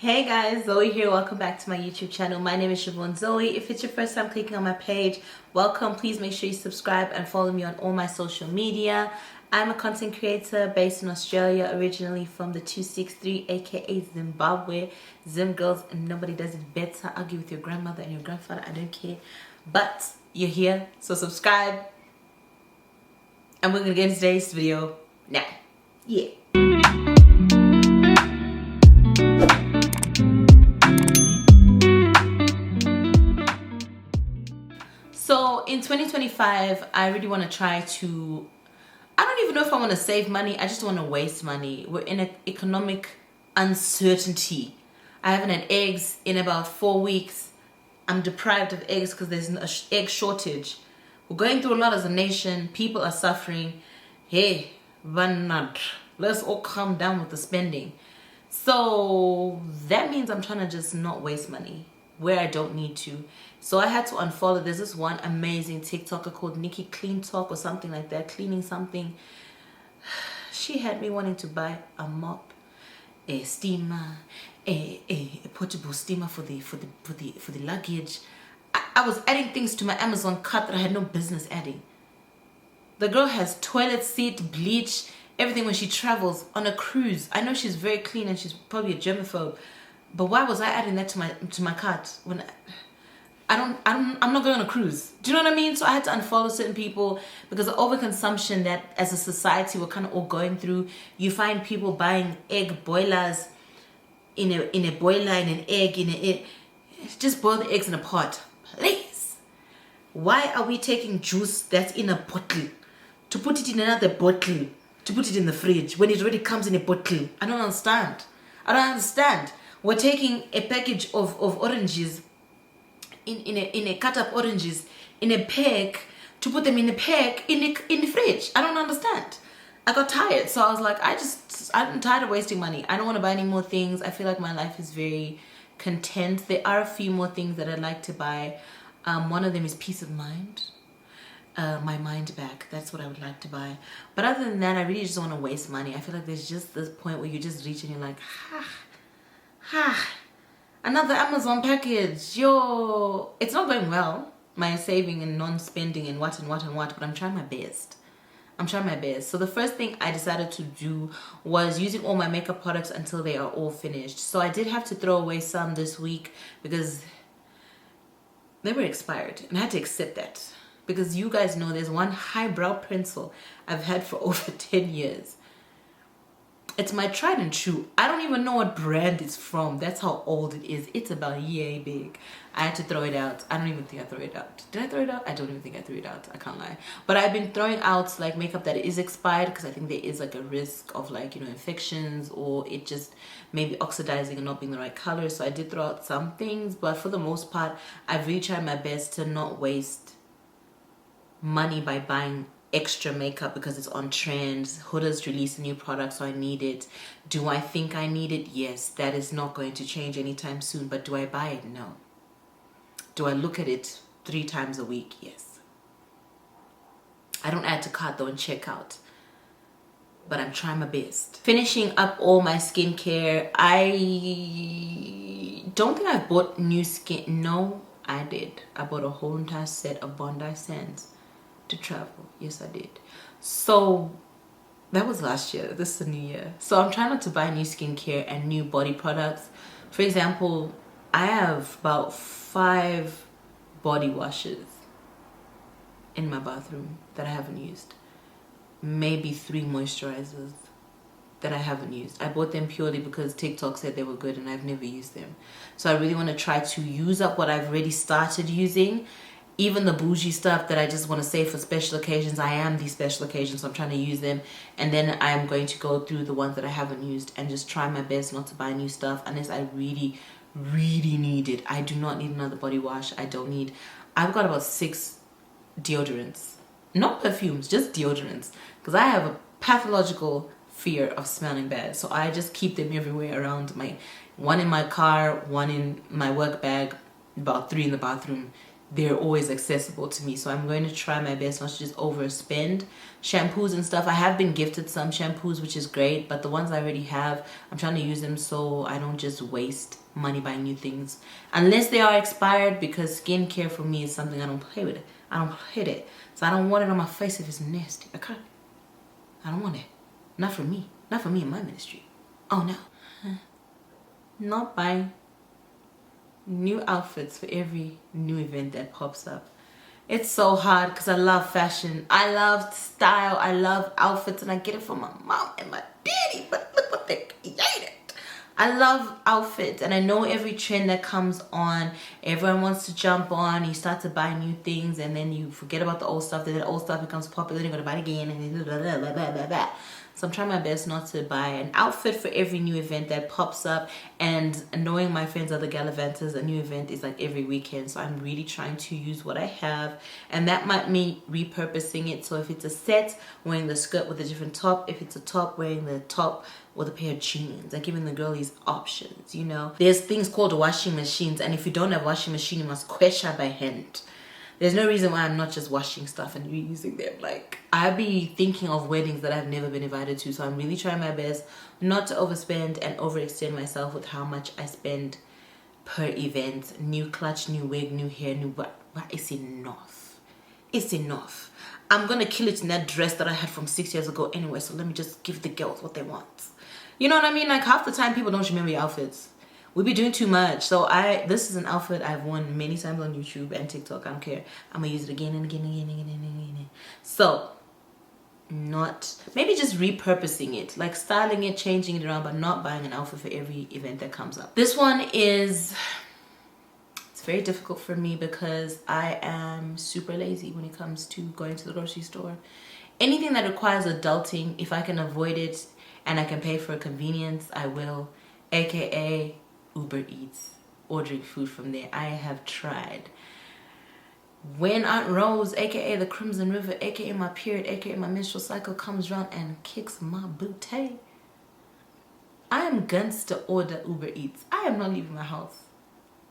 Hey guys, Zoe here. Welcome back to my YouTube channel. My name is Siobhan Zoë. If it's your first time clicking on my page, welcome. Please make sure you subscribe and follow me on all my social media. I'm a content creator based in Australia, originally from the 263, aka Zimbabwe. Zim girls, and nobody does it better. Argue with your grandmother and your grandfather, I don't care. But you're here, so subscribe. And we're gonna get into today's video now. Yeah. So in 2025, I really want to try to, I don't even know if I want to save money. I just want to waste money. We're in an economic uncertainty. I haven't had eggs in about 4 weeks. I'm deprived of eggs because there's an egg shortage. We're going through a lot as a nation. People are suffering. Hey, let's all calm down with the spending. So that means I'm trying to just not waste money where I don't need to. So I had to unfollow. There's this one amazing TikToker called Nikki Clean Talk or something like that, cleaning something. She had me wanting to buy a mop, a steamer, a portable steamer for the luggage. I was adding things to my Amazon cart that I had no business adding. The girl has toilet seat, bleach, everything when she travels on a cruise. I know she's very clean and she's probably a germaphobe, but why was I adding that to my cart when I'm not going on a cruise? Do you know what I mean? So I had to unfollow certain people because of overconsumption that as a society we're kind of all going through. You find people buying egg boilers in a boiler, in an egg, just boil the eggs in a pot. Please. Why are we taking juice that's in a bottle to put it in another bottle, to put it in the fridge when it already comes in a bottle? I don't understand. We're taking a package of oranges in a cut up oranges in a pack to put them in a pack in the fridge. I don't understand. I got tired, so I was like, I'm tired of wasting money. I don't want to buy any more things. I feel like my life is very content. There are a few more things that I'd like to buy. One of them is peace of mind. My mind back. That's what I would like to buy. But other than that, I really just don't want to waste money. I feel like there's just this point where you just reach and you're like, another Amazon package. Yo, it's not going well, my saving and non-spending and what, but I'm trying my best. So the first thing I decided to do was using all my makeup products until they are all finished. So I did have to throw away some this week because they were expired, and I had to accept that. Because you guys know there's one highbrow pencil I've had for over 10 years. It's my tried and true. I don't even know what brand it's from. That's how old it is. It's about yay big. I had to throw it out. I don't even think I threw it out. Did I throw it out? I don't even think I threw it out. I can't lie. But I've been throwing out like makeup that is expired because I think there is like a risk of like, you know, infections or it just maybe oxidizing and not being the right color. So I did throw out some things, but for the most part, I've really tried my best to not waste money by buying extra makeup because it's on trends. Huda's released a new product, so I need it. Do I think I need it? Yes. That is not going to change anytime soon, but do I buy it? No. Do I look at it 3 times a week? Yes. I don't add to cart though and check out, but I'm trying my best. Finishing up all my skincare. I don't think I bought new skin. No, I did. I bought a whole entire set of Bondi Sands to travel. Yes, I did. So that was last year. This is the new year. So I'm trying not to buy new skincare and new body products. For example, I have about 5 body washes in my bathroom that I haven't used. Maybe 3 moisturizers that I haven't used. I bought them purely because TikTok said they were good and I've never used them. So I really want to try to use up what I've already started using. Even the bougie stuff that I just want to save for special occasions, I am these special occasions, so I'm trying to use them. And then I am going to go through the ones that I haven't used and just try my best not to buy new stuff unless I really, really need it. I do not need another body wash. I've got about 6 deodorants. Not perfumes, just deodorants. Because I have a pathological fear of smelling bad. So I just keep them everywhere around. One in my car, 1 in my work bag, about 3 in the bathroom. they're always accessible to me. So I'm going to try my best not to just overspend. Shampoos and stuff, I have been gifted some shampoos, which is great, but the ones I already have, I'm trying to use them so I don't just waste money buying new things unless they are expired, because skincare for me is something I don't play with. I don't play with it. So I don't want it on my face if it's nasty. I don't want it. Not for me. Not for me in my ministry. Oh no. Not buying new outfits for every new event that pops up. It's so hard because I love fashion. I love style. I love outfits, and I get it from my mom and my daddy, but look what they created. I love outfits, and I know every trend that comes on. Everyone wants to jump on. You start to buy new things, and then you forget about the old stuff. Then the old stuff becomes popular. Then you're going to buy it again, and blah, blah, blah, blah, blah, blah. So I'm trying my best not to buy an outfit for every new event that pops up. And knowing my friends are the Gallivanters, a new event is like every weekend. So I'm really trying to use what I have. And that might mean repurposing it. So if it's a set, wearing the skirt with a different top. If it's a top, wearing the top with a pair of jeans. Like giving the girlies options, you know. There's things called washing machines. And if you don't have a washing machine, you must question by hand. There's no reason why I'm not just washing stuff and reusing them. Like, I be thinking of weddings that I've never been invited to. So I'm really trying my best not to overspend and overextend myself with how much I spend per event. New clutch, new wig, new hair, new... But it's enough. It's enough. I'm going to kill it in that dress that I had from 6 years ago anyway. So let me just give the girls what they want. You know what I mean? Like, half the time people don't remember your outfits. We be doing too much. So this is an outfit I've worn many times on YouTube and TikTok. I don't care. I'm gonna use it again and again and again and again and again. So maybe just repurposing it, like styling it, changing it around, but not buying an outfit for every event that comes up. This one it's very difficult for me because I am super lazy when it comes to going to the grocery store. Anything that requires adulting, if I can avoid it and I can pay for convenience, I will. AKA Uber Eats, ordering food from there. I have tried. When Aunt Rose, aka the Crimson River, aka my period, aka my menstrual cycle comes around and kicks my booty, I am going to order Uber Eats. I am not leaving my house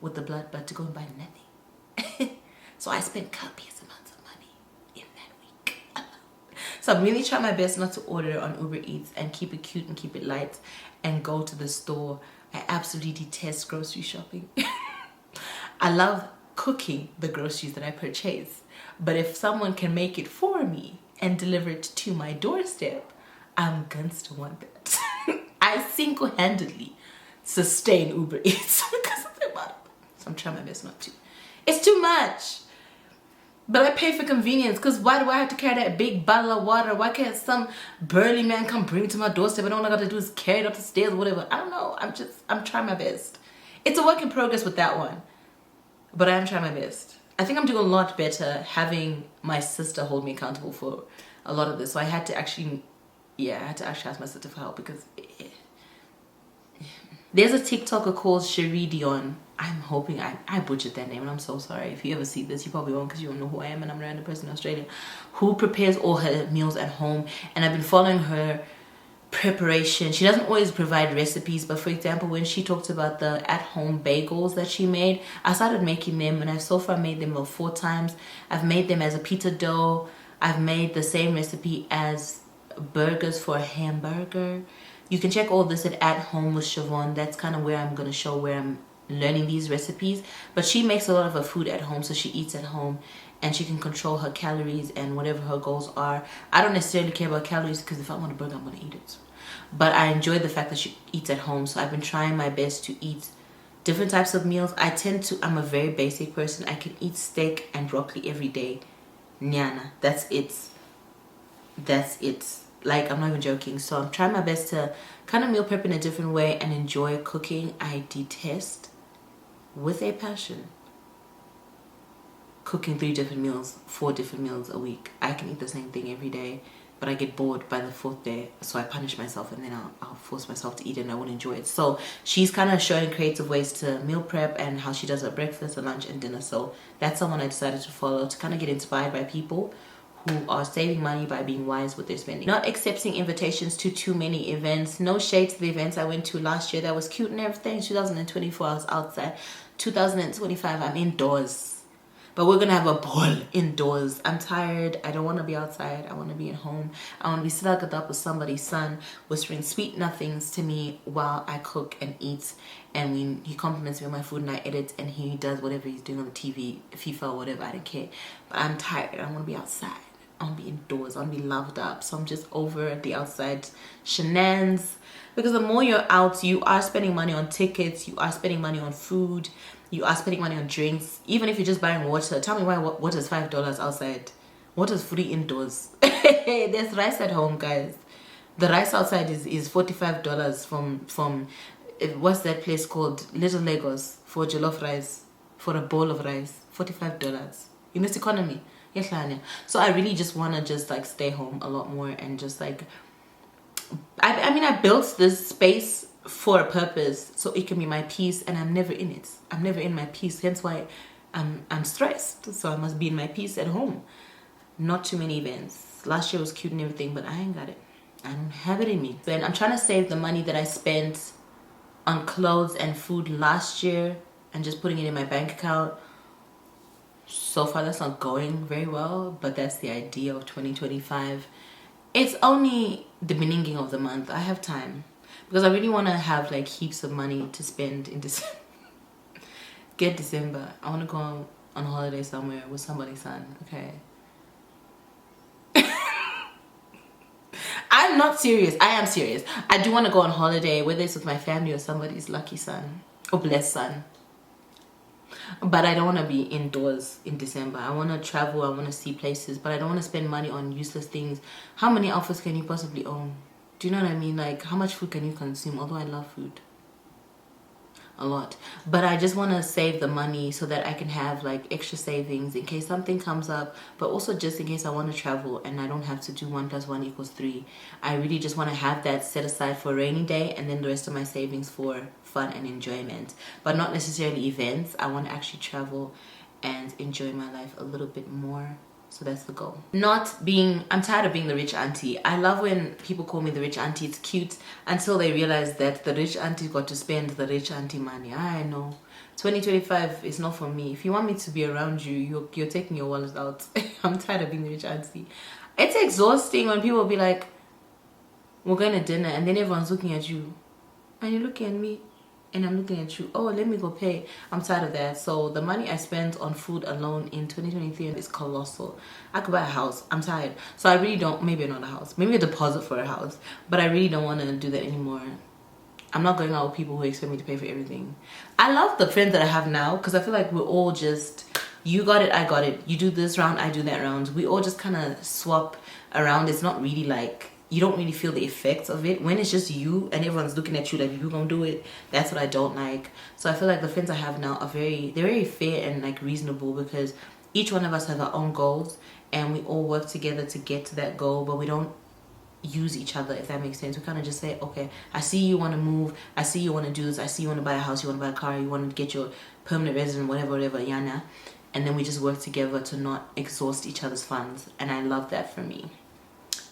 with the blood but to go and buy nothing. So I spent copious amounts of money in that week alone. So I'm really trying my best not to order on Uber Eats and keep it cute and keep it light and go to the store. I absolutely detest grocery shopping. I love cooking the groceries that I purchase. But if someone can make it for me and deliver it to my doorstep, I'm going to want that. I single-handedly sustain Uber Eats because of the money. So I'm trying my best not to. It's too much. But I pay for convenience, because why do I have to carry that big bottle of water? Why can't some burly man come bring it to my doorstep and all I got to do is carry it up the stairs or whatever? I don't know. I'm trying my best. It's a work in progress with that one. But I am trying my best. I think I'm doing a lot better having my sister hold me accountable for a lot of this. So I had to actually, ask my sister for help because there's a TikToker called Cherie Dion. I'm hoping I butchered that name and I'm so sorry. If you ever see this, you probably won't because you don't know who I am and I'm a random person in Australia who prepares all her meals at home. And I've been following her preparation. She doesn't always provide recipes, but for example, when she talked about the at-home bagels that she made, I started making them and I've so far made them 4 times. I've made them as a pizza dough. I've made the same recipe as burgers for a hamburger. You can check all this at Home with Siobhan. That's kind of where I'm going to show where I'm learning these recipes. But she makes a lot of her food at home, so she eats at home and she can control her calories and whatever her goals are. I don't necessarily care about calories because if I want a burger, I'm going to eat it. But I enjoy the fact that she eats at home, so I've been trying my best to eat different types of meals. I'm a very basic person. I can eat steak and broccoli every day. Nyana, that's it. Like, I'm not even joking. So I'm trying my best to kind of meal prep in a different way and enjoy cooking. I detest, with a passion, cooking 3 different meals, 4 different meals a week. I can eat the same thing every day, but I get bored by the 4th day. So I punish myself and then I'll force myself to eat it and I won't enjoy it. So she's kind of showing creative ways to meal prep and how she does her breakfast and lunch and dinner. So that's someone I decided to follow to kind of get inspired by people who are saving money by being wise with their spending. Not accepting invitations to too many events. No shade to the events I went to last year. That was cute and everything. 2024 I was outside. 2025 I'm indoors. but we're gonna have a ball indoors. I'm tired. I don't want to be outside. I want to be at home. I want to be snuggled up with somebody's son, whispering sweet nothings to me while I cook and eat, and he compliments me on my food and I edit, and he does whatever he's doing on the TV, FIFA or whatever. I don't care, but I'm tired. I want to be outside. I want to be indoors. I want to be loved up. So I'm just over the outside shenanigans, because the more you're out, you are spending money on tickets, you are spending money on food, you are spending money on drinks. Even if you're just buying water, tell me why water is $5 outside. Water is free indoors. There's rice at home, guys. The rice outside is $45 from what's that place called? Little Lagos, for jollof rice, for a bowl of rice. $45 in this economy. So I really just want to just like stay home a lot more, and just like I mean, I built this space for a purpose, so it can be my peace, and I'm never in it. I'm never in my peace, hence why I'm stressed. So I must be in my peace at home. Not too many events. Last year was cute and everything, but I ain't got it. I don't have it in me. And I'm trying to save the money that I spent on clothes and food last year and just putting it in my bank account. So far that's not going very well, but that's the idea of 2025. It's only the beginning of the month. I have time, because I really want to have like heaps of money to spend in December. Get December. I want to go on holiday somewhere with somebody's son. Okay. I'm not serious. I am serious. I do want to go on holiday, whether it's with my family or somebody's lucky son or blessed son. But I don't want to be indoors in December. I want to travel. I want to see places, but I don't want to spend money on useless things. How many outfits can you possibly own? Do you know what I mean? Like, how much food can you consume? Although I love food a lot, but I just want to save the money so that I can have like extra savings in case something comes up, but also just in case I want to travel and I don't have to do 1 + 1 = 3. I really just want to have that set aside for a rainy day, and then the rest of my savings for fun and enjoyment, but not necessarily events. I want to actually travel and enjoy my life a little bit more. So that's the goal. I'm tired of being the rich auntie. I love when people call me the rich auntie. It's cute until they realize that the rich auntie got to spend the rich auntie money. I know. 2025 is not for me. If you want me to be around you, you're taking your wallet out. I'm tired of being the rich auntie. It's exhausting when people be like, we're going to dinner, and then everyone's looking at you. And you're looking at me. And I'm looking at you. Oh, let me go pay. I'm tired of that. So the money I spent on food alone in 2023 is colossal. I could buy a house. I'm tired. So I really don't. Maybe not a house. Maybe a deposit for a house. But I really don't want to do that anymore. I'm not going out with people who expect me to pay for everything. I love the friends that I have now, because I feel like we're all just, you got it, I got it. You do this round, I do that round. We all just kind of swap around. It's not really like, you don't really feel the effects of it when it's just you and everyone's looking at you like, if you're gonna do it. That's what I don't like. So I feel like the friends I have now are they're very fair and like reasonable, because each one of us has our own goals and we all work together to get to that goal, but we don't use each other, if that makes sense. We kind of just say, okay, I see you want to move, I see you want to do this, I see you want to buy a house, you want to buy a car, you want to get your permanent resident, whatever, yana. And then we just work together to not exhaust each other's funds. And I love that for me.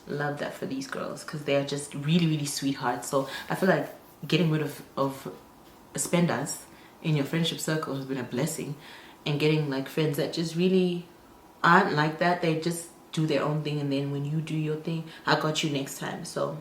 Love that for these girls, because they are just really, really sweethearts. So I feel like getting rid of spenders in your friendship circle has been a blessing, and getting like friends that just really aren't like that. They just do their own thing, and then when you do your thing, I got you next time. So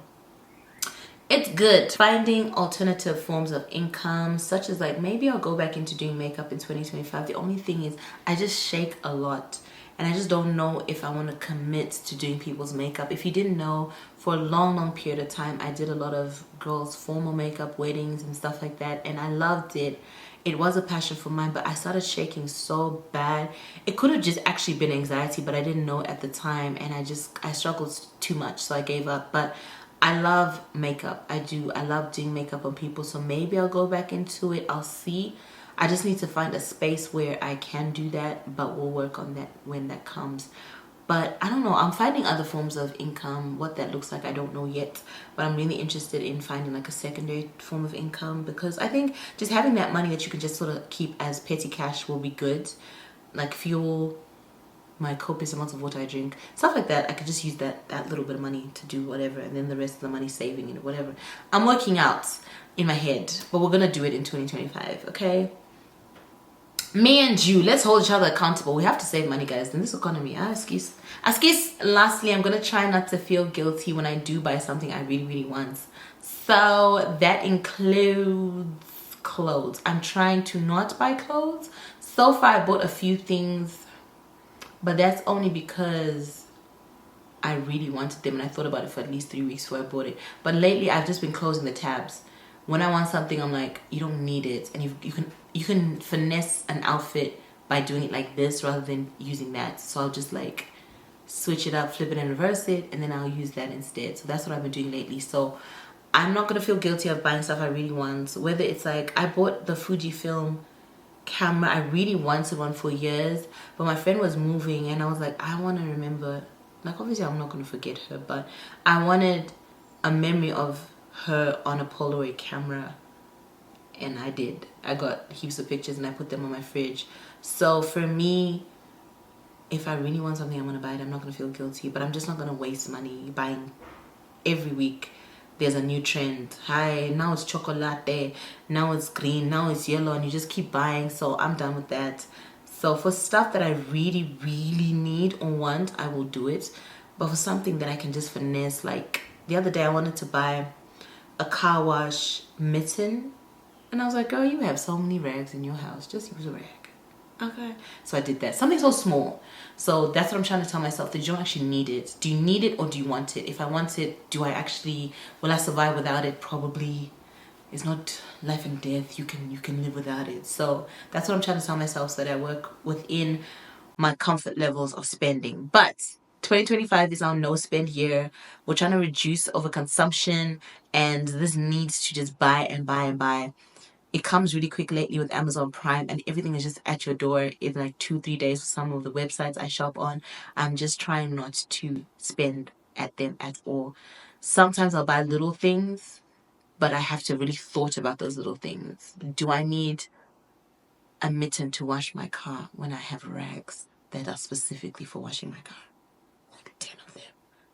it's good. Finding alternative forms of income, such as like, maybe I'll go back into doing makeup in 2025. The only thing is I just shake a lot, and I just don't know if I want to commit to doing people's makeup. If you didn't know, for a long period of time, I did a lot of girls' formal makeup, weddings and stuff like that, and I loved it. It was a passion for mine, but I started shaking so bad. It could have just actually been anxiety, but I didn't know at the time, and I struggled too much, so I gave up. But I love makeup. I do. I love doing makeup on people, so maybe I'll go back into it. I'll see. I just need to find a space where I can do that, but we'll work on that when that comes. But I don't know. I'm finding other forms of income. What that looks like, I don't know yet. But I'm really interested in finding like a secondary form of income, because I think just having that money that you can just sort of keep as petty cash will be good. Like fuel, my copious amounts of water I drink, stuff like that. I could just use that little bit of money to do whatever, and then the rest of the money saving it, whatever. I'm working out in my head, but we're gonna do it in 2025, okay? Me and you, let's hold each other accountable. We have to save money, guys, in this economy. Excuse. Lastly, I'm gonna try not to feel guilty when I do buy something I really, really want. So that includes clothes. I'm trying to not buy clothes. So far, I bought a few things, but that's only because I really wanted them and I thought about it for at least 3 weeks before I bought it. But lately, I've just been closing the tabs. When I want something, I'm like, you don't need it, and you can finesse an outfit by doing it like this rather than using that. So I'll just like switch it up, flip it and reverse it, and then I'll use that instead. So that's what I've been doing lately. So I'm not gonna feel guilty of buying stuff I really want. Whether it's like, I bought the Fujifilm camera. I really wanted one for years, but my friend was moving and I was like, I want to remember, like, obviously I'm not going to forget her, but I wanted a memory of her on a Polaroid camera, and I did. I got heaps of pictures and I put them on my fridge. So for me, if I really want something, I'm going to buy it. I'm not going to feel guilty, but I'm just not going to waste money buying every week. There's a new trend. Hi, now it's chocolate, now it's green, now it's yellow, and you just keep buying. So I'm done with that. So for stuff that I really, really need or want, I will do it. But for something that I can just finesse, like the other day I wanted to buy a car wash mitten, and I was like, girl, you have so many rags in your house, just use a rag. Okay, so I did that. Something so small. So that's what I'm trying to tell myself, that you don't actually need it. Do you need it or do you want it? If I want it, will I survive without it? Probably. It's not life and death. You can live without it. So that's what I'm trying to tell myself, so that I work within my comfort levels of spending. But 2025 is our no spend year. We're trying to reduce overconsumption, and this needs to just buy and buy and buy. It comes really quick lately with Amazon Prime, and everything is just at your door in like 2-3 days for some of the websites I shop on. I'm just trying not to spend at them at all. Sometimes I'll buy little things, but I have to really thought about those little things. Do I need a mitten to wash my car when I have rags that are specifically for washing my car? Like 10 of them.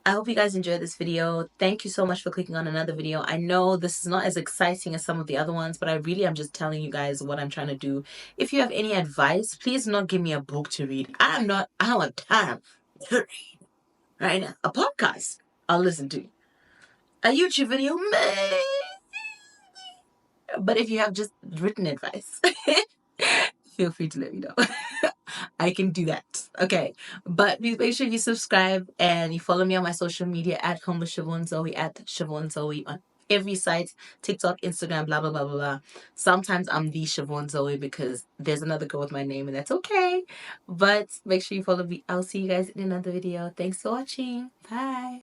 I hope you guys enjoyed this video. Thank you so much for clicking on another video. I know this is not as exciting as some of the other ones, but I really am just telling you guys what I'm trying to do. If you have any advice, please do not give me a book to read. I don't have time to read right now. A podcast I'll listen to. A YouTube video, maybe. But if you have just written advice, feel free to let me know. I can do that. Okay. But please make sure you subscribe and you follow me on my social media at Home with Siobhan Zoë, at Siobhan Zoë on every site, TikTok, Instagram, blah, blah, blah, blah, blah. Sometimes I'm the Siobhan Zoë because there's another girl with my name, and that's okay. But make sure you follow me. I'll see you guys in another video. Thanks for watching. Bye.